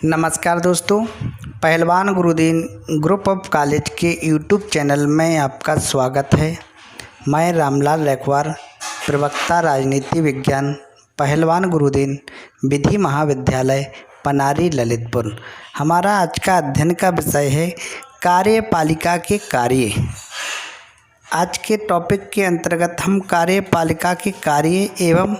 नमस्कार दोस्तों, पहलवान गुरुदीन ग्रुप ऑफ कॉलेज के यूट्यूब चैनल में आपका स्वागत है। मैं रामलाल लेखवार, प्रवक्ता राजनीति विज्ञान, पहलवान गुरुदीन विधि महाविद्यालय पनारी ललितपुर। हमारा आज का अध्ययन का विषय है कार्यपालिका के कार्य। आज के टॉपिक के अंतर्गत हम कार्यपालिका के कार्य एवं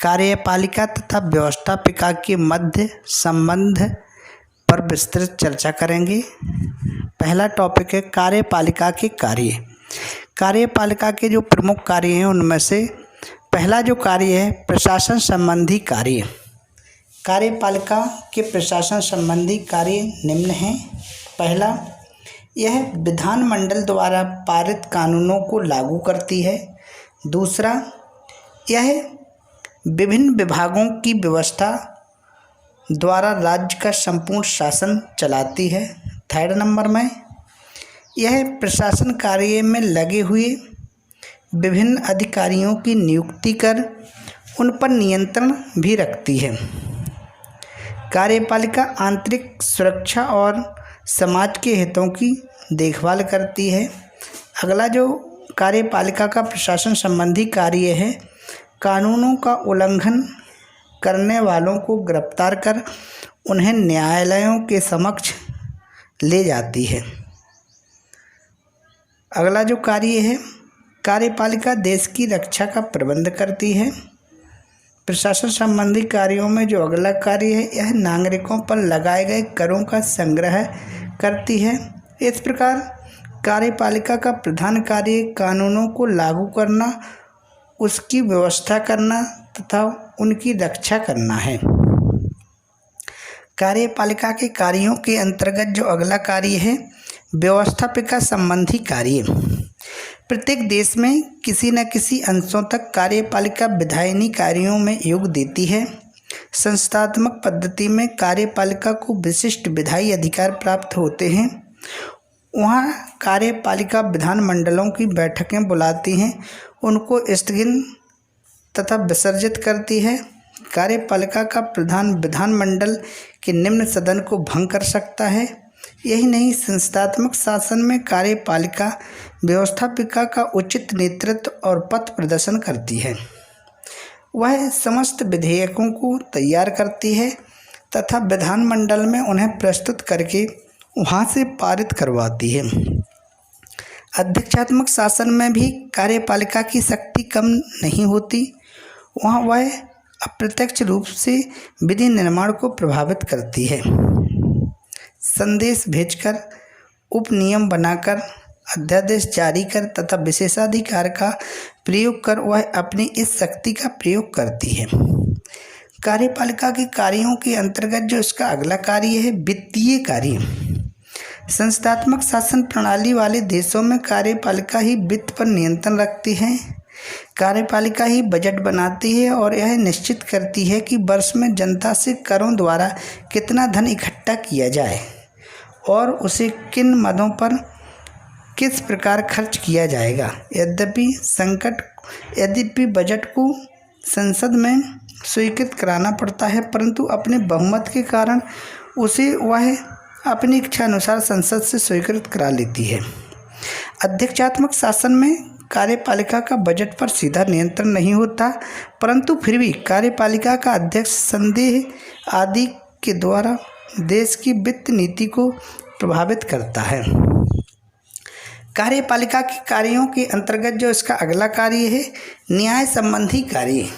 कार्यपालिका तथा व्यवस्थापिका के मध्य संबंध पर विस्तृत चर्चा करेंगे। पहला टॉपिक है कार्यपालिका के कार्य। कार्यपालिका के जो प्रमुख कार्य हैं उनमें से पहला जो कार्य है प्रशासन संबंधी कार्य। कार्यपालिका के प्रशासन संबंधी कार्य निम्न हैं। पहला, यह विधानमंडल द्वारा पारित कानूनों को लागू करती है। दूसरा, यह विभिन्न विभागों की व्यवस्था द्वारा राज्य का संपूर्ण शासन चलाती है। थर्ड नंबर में, यह प्रशासन कार्य में लगे हुए विभिन्न अधिकारियों की नियुक्ति कर उन पर नियंत्रण भी रखती है। कार्यपालिका आंतरिक सुरक्षा और समाज के हितों की देखभाल करती है। अगला जो कार्यपालिका का प्रशासन संबंधी कार्य है, कानूनों का उल्लंघन करने वालों को गिरफ्तार कर उन्हें न्यायालयों के समक्ष ले जाती है। अगला जो कार्य है, कार्यपालिका देश की रक्षा का प्रबंध करती है। प्रशासन संबंधी कार्यों में जो अगला कार्य है, यह नागरिकों पर लगाए गए करों का संग्रह करती है। इस प्रकार कार्यपालिका का प्रधान कार्य कानूनों को लागू करना, उसकी व्यवस्था करना तथा उनकी रक्षा करना है। कार्यपालिका के कार्यों के अंतर्गत जो अगला कार्य है व्यवस्थापिका संबंधी कार्य। प्रत्येक देश में किसी न किसी अंशों तक कार्यपालिका विधायनी कार्यों में योग देती है। संस्थात्मक पद्धति में कार्यपालिका को विशिष्ट विधायी अधिकार प्राप्त होते हैं। वहाँ कार्यपालिका विधानमंडलों की बैठकें बुलाती हैं, उनको स्थगित तथा विसर्जित करती है। कार्यपालिका का प्रधान विधानमंडल के निम्न सदन को भंग कर सकता है। यही नहीं, संस्थात्मक शासन में कार्यपालिका व्यवस्थापिका का उचित नेतृत्व और पथ प्रदर्शन करती है। वह समस्त विधेयकों को तैयार करती है तथा विधानमंडल में उन्हें प्रस्तुत करके वहाँ से पारित करवाती है। अध्यक्षात्मक शासन में भी कार्यपालिका की शक्ति कम नहीं होती। वहाँ वह अप्रत्यक्ष रूप से विधि निर्माण को प्रभावित करती है। संदेश भेजकर, उपनियम बनाकर, अध्यादेश जारी कर तथा विशेषाधिकार का प्रयोग कर वह अपनी इस शक्ति का प्रयोग करती है। कार्यपालिका के कार्यों के अंतर्गत जो इसका अगला कार्य है वित्तीय कार्य। संस्थात्मक शासन प्रणाली वाले देशों में कार्यपालिका ही वित्त पर नियंत्रण रखती है। कार्यपालिका ही बजट बनाती है और यह निश्चित करती है कि वर्ष में जनता से करों द्वारा कितना धन इकट्ठा किया जाए और उसे किन मदों पर किस प्रकार खर्च किया जाएगा। यद्यपि बजट को संसद में स्वीकृत कराना पड़ता है, परंतु अपने बहुमत के कारण उसे वह अपनी इच्छा अनुसार संसद से स्वीकृत करा लेती है। अध्यक्षात्मक शासन में कार्यपालिका का बजट पर सीधा नियंत्रण नहीं होता, परंतु फिर भी कार्यपालिका का अध्यक्ष संदेह आदि के द्वारा देश की वित्त नीति को प्रभावित करता है। कार्यपालिका के कार्यों के अंतर्गत जो इसका अगला कार्य है न्याय संबंधी कार्य।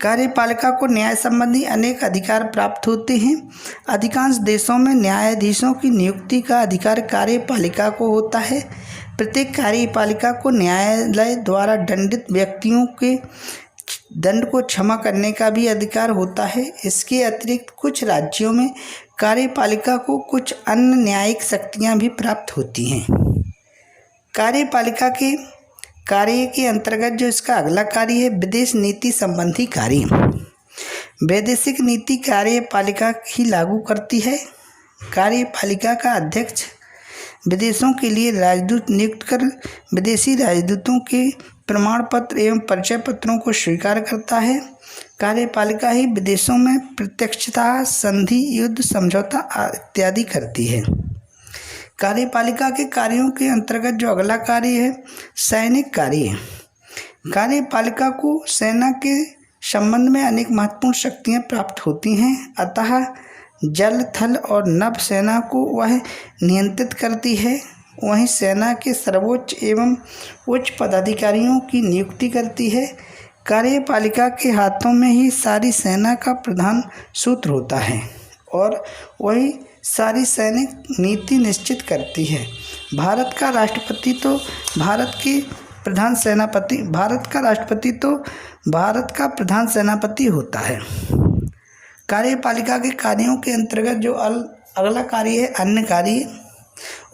कार्यपालिका को न्याय संबंधी अनेक अधिकार प्राप्त होते हैं। अधिकांश देशों में न्यायाधीशों की नियुक्ति का अधिकार कार्यपालिका को होता है। प्रत्येक कार्यपालिका को न्यायालय द्वारा दंडित व्यक्तियों के दंड को क्षमा करने का भी अधिकार होता है। इसके अतिरिक्त कुछ राज्यों में कार्यपालिका को कुछ अन्य न्यायिक शक्तियाँ भी प्राप्त होती हैं। कार्यपालिका के कार्य के अंतर्गत जो इसका अगला कार्य है विदेश नीति संबंधी कार्य। वैदेशिक नीति कार्यपालिका ही लागू करती है। कार्यपालिका का अध्यक्ष विदेशों के लिए राजदूत नियुक्त कर विदेशी राजदूतों के प्रमाण पत्र एवं परिचय पत्रों को स्वीकार करता है। कार्यपालिका ही विदेशों में प्रत्यक्षता, संधि, युद्ध समझौता इत्यादि करती है। कार्यपालिका के कार्यों के अंतर्गत जो अगला कार्य है, सैनिक कार्य। कार्यपालिका को सेना के संबंध में अनेक महत्वपूर्ण शक्तियां प्राप्त होती हैं, अतः जल, थल और नभ सेना को वह नियंत्रित करती है। वहीं सेना के सर्वोच्च एवं उच्च पदाधिकारियों की नियुक्ति करती है। कार्यपालिका के हाथों में ही सारी सेना का प्रधान सूत्र होता है और वही सारी सैनिक नीति निश्चित करती है। भारत का राष्ट्रपति तो भारत का प्रधान सेनापति होता है। कार्यपालिका के कार्यों के अंतर्गत जो अगला कार्य है, अन्य कार्य।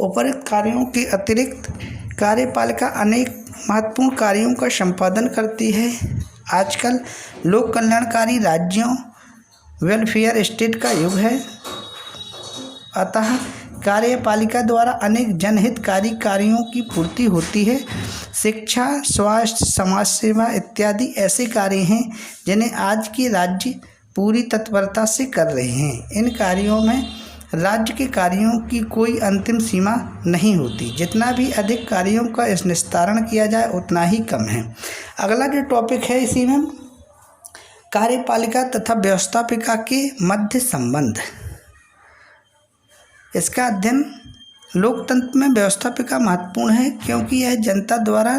उपरोक्त कार्यों के अतिरिक्त कार्यपालिका अनेक महत्वपूर्ण कार्यों का संपादन करती है। आजकल लोक कल्याणकारी राज्यों, वेलफेयर स्टेट का युग है, अतः कार्यपालिका द्वारा अनेक जनहितकारी कार्यों की पूर्ति होती है। शिक्षा, स्वास्थ्य, समाज सेवा इत्यादि ऐसे कार्य हैं जिन्हें आज के राज्य पूरी तत्परता से कर रहे हैं। इन कार्यों में राज्य के कार्यों की कोई अंतिम सीमा नहीं होती। जितना भी अधिक कार्यों का निस्तारण किया जाए उतना ही कम है। अगला जो टॉपिक है इसी में, कार्यपालिका तथा व्यवस्थापिका के मध्य संबंध। इसका अध्ययन लोकतंत्र में व्यवस्थापिका महत्वपूर्ण है, क्योंकि यह जनता द्वारा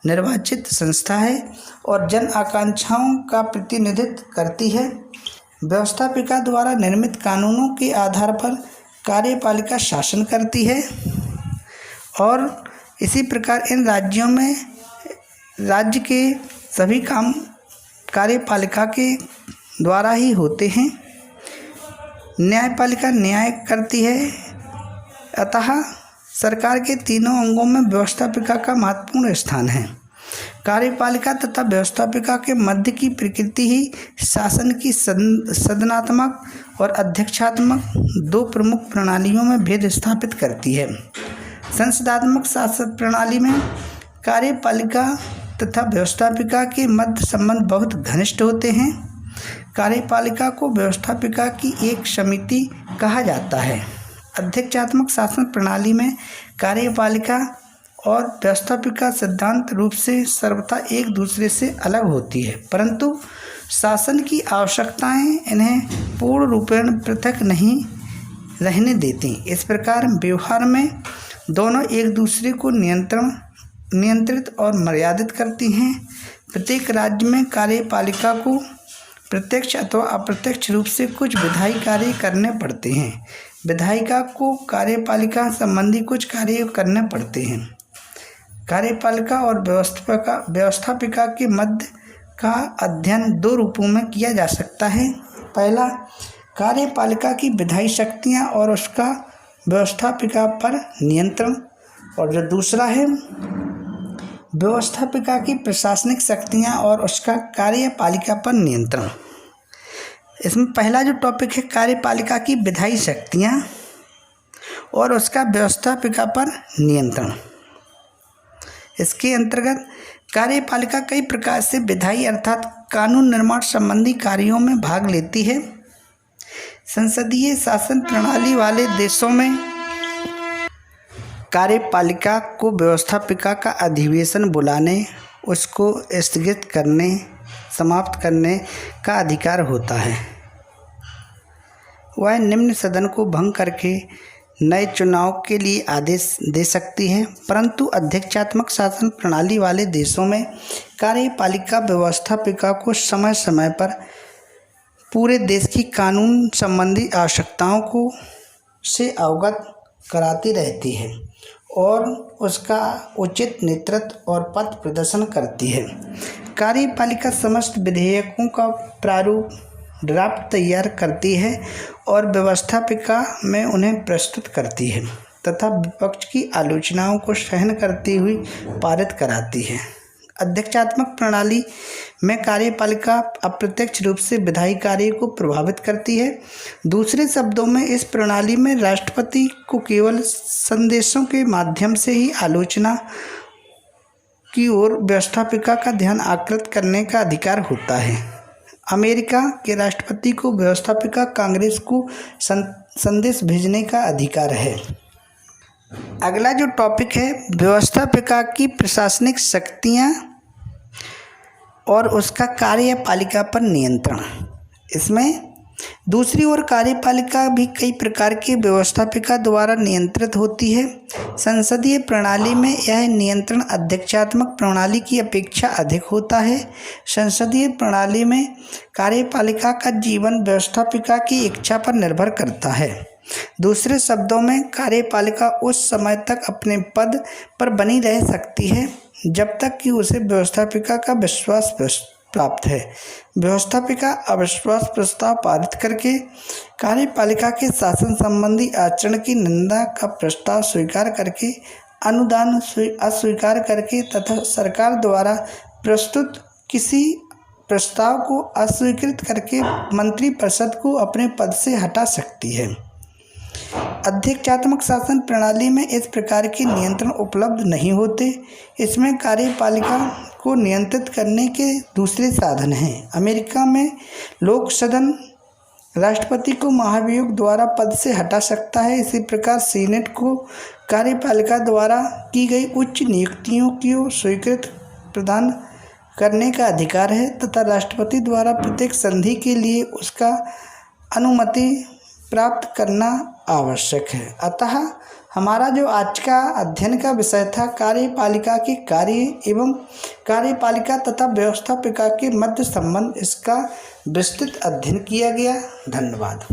निर्वाचित संस्था है और जन आकांक्षाओं का प्रतिनिधित्व करती है। व्यवस्थापिका द्वारा निर्मित कानूनों के आधार पर कार्यपालिका शासन करती है और इसी प्रकार इन राज्यों में राज्य के सभी काम कार्यपालिका के द्वारा ही होते हैं। न्यायपालिका न्याय करती है, अतः सरकार के तीनों अंगों में व्यवस्थापिका का महत्वपूर्ण स्थान है। कार्यपालिका तथा व्यवस्थापिका के मध्य की प्रकृति ही शासन की सदनात्मक और अध्यक्षात्मक दो प्रमुख प्रणालियों में भेद स्थापित करती है। संसदात्मक शासन प्रणाली में कार्यपालिका तथा व्यवस्थापिका के मध्य संबंध बहुत घनिष्ठ होते हैं। कार्यपालिका को व्यवस्थापिका की एक समिति कहा जाता है। अध्यक्षात्मक शासन प्रणाली में कार्यपालिका और व्यवस्थापिका सिद्धांत रूप से सर्वथा एक दूसरे से अलग होती है, परंतु शासन की आवश्यकताएं इन्हें पूर्ण रूपेण पृथक नहीं रहने देती। इस प्रकार व्यवहार में दोनों एक दूसरे को नियंत्रित और मर्यादित करती हैं। प्रत्येक राज्य में कार्यपालिका को प्रत्यक्ष अथवा अप्रत्यक्ष रूप से कुछ विधायी कार्य करने पड़ते हैं। विधायिका को कार्यपालिका संबंधी कुछ कार्य करने पड़ते हैं। कार्यपालिका और व्यवस्थापिका के मध्य का अध्ययन दो रूपों में किया जा सकता है। पहला, कार्यपालिका की विधायी शक्तियाँ और उसका व्यवस्थापिका पर नियंत्रण, और जो दूसरा है व्यवस्थापिका की प्रशासनिक शक्तियाँ और उसका कार्यपालिका पर नियंत्रण। इसमें पहला जो टॉपिक है, कार्यपालिका की विधायी शक्तियाँ और उसका व्यवस्थापिका पर नियंत्रण। इसके अंतर्गत कार्यपालिका कई प्रकार से विधायी अर्थात कानून निर्माण संबंधी कार्यों में भाग लेती है। संसदीय शासन प्रणाली वाले देशों में कार्यपालिका को व्यवस्थापिका का अधिवेशन बुलाने, उसको स्थगित करने, समाप्त करने का अधिकार होता है। वह निम्न सदन को भंग करके नए चुनाव के लिए आदेश दे सकती है, परंतु अध्यक्षात्मक शासन प्रणाली वाले देशों में कार्यपालिका व्यवस्थापिका को समय समय पर पूरे देश की कानून संबंधी आवश्यकताओं को से अवगत कराती रहती है और उसका उचित नेतृत्व और पथ प्रदर्शन करती है। कार्यपालिका समस्त विधेयकों का प्रारूप ड्राफ्ट तैयार करती है और व्यवस्थापिका में उन्हें प्रस्तुत करती है तथा विपक्ष की आलोचनाओं को सहन करती हुई पारित कराती है। अध्यक्षात्मक प्रणाली में कार्यपालिका अप्रत्यक्ष रूप से विधायी कार्य को प्रभावित करती है। दूसरे शब्दों में इस प्रणाली में राष्ट्रपति को केवल संदेशों के माध्यम से ही आलोचना की ओर व्यवस्थापिका का ध्यान आकृत करने का अधिकार होता है। अमेरिका के राष्ट्रपति को व्यवस्थापिका कांग्रेस को संदेश भेजने का अधिकार है। अगला जो टॉपिक है, व्यवस्थापिका की प्रशासनिक शक्तियाँ और उसका कार्यपालिका पर नियंत्रण। इसमें दूसरी ओर कार्यपालिका भी कई प्रकार की व्यवस्थापिका द्वारा नियंत्रित होती है। संसदीय प्रणाली में यह नियंत्रण अध्यक्षात्मक प्रणाली की अपेक्षा अधिक होता है। संसदीय प्रणाली में कार्यपालिका का जीवन व्यवस्थापिका की इच्छा पर निर्भर करता है। दूसरे शब्दों में, कार्यपालिका उस समय तक अपने पद पर बनी रह सकती है जब तक कि उसे व्यवस्थापिका का विश्वास प्राप्त है। व्यवस्थापिका अविश्वास प्रस्ताव पारित करके कार्यपालिका के शासन संबंधी आचरण की निंदा का प्रस्ताव स्वीकार करके, अनुदान अस्वीकार करके तथा सरकार द्वारा प्रस्तुत किसी प्रस्ताव को अस्वीकृत करके मंत्रिपरिषद को अपने पद से हटा सकती है। अध्यक्षात्मक शासन प्रणाली में इस प्रकार के नियंत्रण उपलब्ध नहीं होते। इसमें कार्यपालिका को नियंत्रित करने के दूसरे साधन हैं। अमेरिका में लोक सदन राष्ट्रपति को महाभियोग द्वारा पद से हटा सकता है। इसी प्रकार सीनेट को कार्यपालिका द्वारा की गई उच्च नियुक्तियों की स्वीकृति प्रदान करने का अधिकार है तथा राष्ट्रपति द्वारा प्रत्येक संधि के लिए उसका अनुमति प्राप्त करना आवश्यक है। अतः हमारा जो आज का अध्ययन का विषय था, कार्यपालिका के कार्य एवं कार्यपालिका तथा व्यवस्थापिका के मध्य संबंध, इसका विस्तृत अध्ययन किया गया। धन्यवाद।